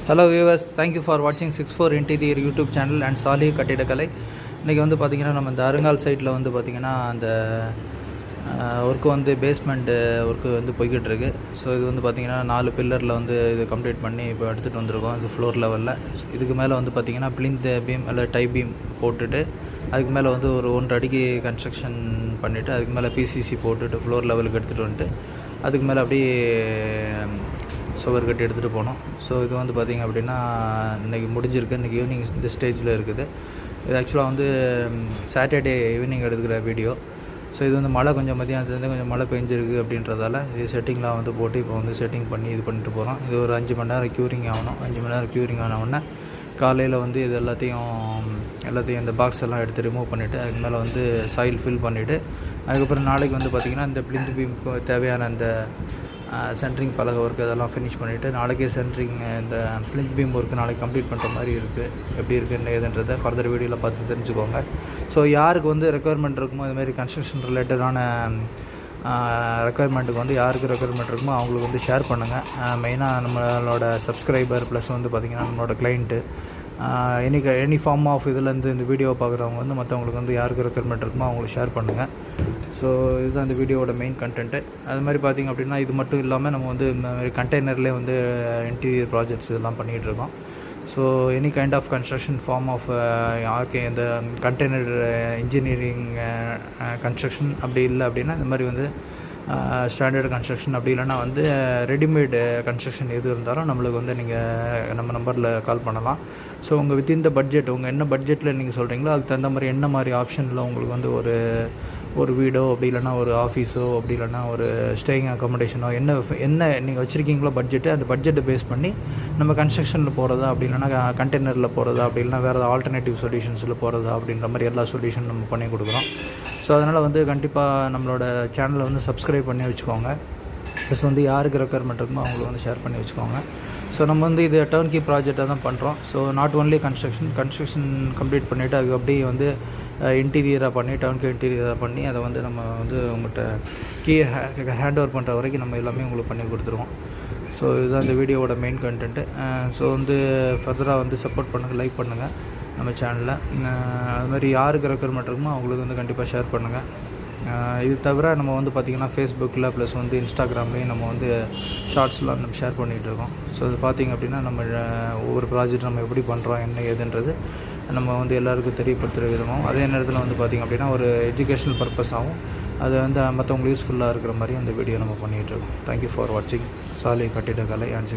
Hello viewers, thank you for watching 64 Interior YouTube channel and Salih கட்டிடக்கலை. இன்றைக்கி வந்து பார்த்திங்கன்னா நம்ம இந்த அருங்கால் சைட்டில் வந்து பார்த்திங்கன்னா அந்த ஒர்க்கு வந்து பேஸ்மெண்ட்டு ஒர்க்கு வந்து போய்கிட்டுருக்கு. ஸோ இது வந்து பார்த்திங்கன்னா 4 பில்லரில் வந்து இது கம்ப்ளீட் பண்ணி இப்போ எடுத்துகிட்டு வந்திருக்கோம். இது ஃப்ளோர் லெவலில். இதுக்கு மேலே வந்து பார்த்திங்கன்னா பிளிந்த் பீம் அல்ல டை பீம் போட்டுட்டு அதுக்கு மேலே வந்து ஒரு 1.5 அடிக்கு கன்ஸ்ட்ரக்ஷன் பண்ணிவிட்டு அதுக்கு மேலே பிசிசி போட்டுட்டு ஃப்ளோர் லெவலுக்கு எடுத்துகிட்டு வந்துட்டு அதுக்கு மேலே அப்படியே சுவர் கட்டி எடுத்துகிட்டு போனோம். ஸோ இது வந்து பார்த்திங்க அப்படின்னா இன்றைக்கி முடிஞ்சிருக்கு. இன்றைக்கி ஈவினிங் இந்த ஸ்டேஜில் இருக்குது. இது ஆக்சுவலாக வந்து சாட்டர்டே ஈவினிங் எடுக்கிற வீடியோ. ஸோ இது வந்து மழை கொஞ்சம் மதியானத்துலேருந்து கொஞ்சம் மழை பெஞ்சிருக்கு அப்படின்றதால இது செட்டிங்லாம் வந்து போட்டு இப்போ வந்து செட்டிங் பண்ணி இது பண்ணிட்டு போகிறோம். இது ஒரு 5 மணி நேரம் க்யூரிங் ஆகணும். 5 மணி நேரம் க்யூரிங் ஆனவுடனே காலையில் வந்து இது எல்லாத்தையும் இந்த பாக்ஸ் எல்லாம் எடுத்து ரிமூவ் பண்ணிவிட்டு அதுக்கு மேலே வந்து சாயில் ஃபில் பண்ணிவிட்டு அதுக்கப்புறம் நாளைக்கு வந்து பார்த்திங்கன்னா இந்த பிளிந்த் பீமுக்கு தேவையான அந்த சென்ட்ரிங் பலகை ஒர்க் அதெல்லாம் ஃபினிஷ் பண்ணிவிட்டு நாளைக்கே சென்ட்ரிங் இந்த பிளிந்த் பீம் ஒர்க்கு நாளைக்கு கம்ப்ளீட் பண்ணுற மாதிரி இருக்குது. எப்படி இருக்குன்னு ஏதுன்றதை ஃபர்தர் வீடியோவில் பார்த்து தெரிஞ்சுக்கோங்க. ஸோ யாருக்கு வந்து ரெக்குயர்மெண்ட் இருக்குமோ இதுமாதிரி கன்ஸ்ட்ரக்ஷன் ரிலேட்டடான ரெக்குயர்மெண்ட்டுக்கு வந்து யாருக்கு ரெக்குயர்மெண்ட் இருக்குமோ அவங்களுக்கு வந்து ஷேர் பண்ணுங்கள். மெயினாக நம்மளோட சப்ஸ்கிரைபர் ப்ளஸ் வந்து பார்த்திங்கன்னா நம்மளோட கிளைண்ட்டு எனி ஃபார்ம் ஆஃப் இதுலேருந்து இந்த வீடியோவை பார்க்குறவங்க வந்து மற்றவங்களுக்கு வந்து யாருக்கு ரெக்குயர்மெண்ட் இருக்குமோ அவங்களுக்கு ஷேர் பண்ணுங்கள். ஸோ இதுதான் இந்த வீடியோவோட மெயின் கண்டென்ட்டு. அது மாதிரி பார்த்திங்க அப்படின்னா இது மட்டும் இல்லாமல் நம்ம வந்து இந்த மாதிரி கண்டெய்னர்லேயே வந்து இன்டீரியர் ப்ராஜெக்ட்ஸ் இதெல்லாம் பண்ணிகிட்ருக்கோம். So any kind of construction form of இந்த கண்டெய்னர் இன்ஜினியரிங் கன்ஸ்ட்ரக்ஷன் அப்படி இல்லை அப்படின்னா இந்த மாதிரி வந்து ஸ்டாண்டர்ட் கன்ஸ்ட்ரக்ஷன் அப்படி இல்லைன்னா வந்து ரெடிமேடு கன்ஸ்ட்ரக்ஷன் எது இருந்தாலும் நம்மளுக்கு வந்து நீங்கள் நம்ம நம்பரில் கால் பண்ணலாம். ஸோ உங்கள் வித்தின் த பட்ஜெட் உங்கள் என்ன பட்ஜெட்டில் நீங்கள் சொல்கிறீங்களோ அதுக்கு தகுந்த மாதிரி என்ன மாதிரி ஆப்ஷனில் உங்களுக்கு வந்து ஒரு வீடோ அப்படி இல்லைனா ஒரு ஆஃபீஸோ அப்படி இல்லைனா ஒரு ஸ்டேயிங் அக்காமடேஷனோ என்ன நீங்கள் வச்சுருக்கீங்களோ பட்ஜெட்டு அந்த பட்ஜெட்டை பேஸ் பண்ணி நம்ம கன்ஸ்ட்ரக்ஷனில் போகிறதா அப்படி இல்லைனா கண்டெய்னரில் போகிறதா அப்படி இல்லைனா வேறு ஆல்டர்னேட்டிவ் சொல்யூஷன்ஸில் போகிறதா அப்படின்ற மாதிரி எல்லா சொல்யூஷன் நம்ம பண்ணி கொடுக்குறோம். ஸோ அதனால் வந்து கண்டிப்பாக நம்மளோட சேனலை வந்து சப்ஸ்கிரைப் பண்ணி வச்சுக்கோங்க. ப்ளஸ் வந்து யாருக்கு ரெக்குயர்மெண்ட் இருக்குமோ அவங்களுக்கு வந்து ஷேர் பண்ணி வச்சுக்கோங்க. ஸோ நம்ம வந்து இது டர்ன்கி ப்ராஜெக்டாக தான் பண்ணுறோம். So not only construction complete பண்ணிவிட்டு அதுக்கு அப்படியே வந்து இன்டீரியராக பண்ணி டர்ன்கி இன்டீரியராக பண்ணி அதை வந்து நம்ம வந்து உங்கள்கிட்ட ஹேண்ட் ஓவர் பண்ணுற வரைக்கும் நம்ம எல்லாமே உங்களுக்கு பண்ணி கொடுத்துருவோம். ஸோ இதுதான் இந்த வீடியோவோட மெயின் கண்டென்ட்டு. ஸோ வந்து ஃபர்தராக வந்து சப்போர்ட் பண்ணுங்கள், லைக் பண்ணுங்கள் நம்ம சேனலில். அது மாதிரி யாருக்கு ரெக்குயர்மெண்ட் இருக்குமோ அவங்களுக்கு வந்து கண்டிப்பாக ஷேர் பண்ணுங்கள். இது தவிர நம்ம வந்து பார்த்திங்கன்னா ஃபேஸ்புக்கில் ப்ளஸ் வந்து இன்ஸ்டாகிராம்லேயும் நம்ம வந்து ஷார்ட்ஸ்லாம் நம்ம ஷேர் பண்ணிகிட்ருக்கோம். ஸோ இது பார்த்திங்க அப்படின்னா நம்ம ஒவ்வொரு ப்ராஜெக்ட் நம்ம எப்படி பண்ணுறோம் என்ன ஏதுன்றது நம்ம வந்து எல்லாருக்கும் தெரியப்படுத்துகிற விதமாகவும் அதே நேரத்தில் வந்து பார்த்திங்க அப்படின்னா ஒரு எஜுகேஷ்னல் பர்பஸாகவும் அது வந்து மற்றவங்களுக்கு யூஸ்ஃபுல்லாக இருக்கிற மாதிரி அந்த வீடியோ நம்ம பண்ணிகிட்ருக்கோம். தேங்க்யூ ஃபார் வாட்சிங் சாலி கட்டிடக்கலை அண்ட்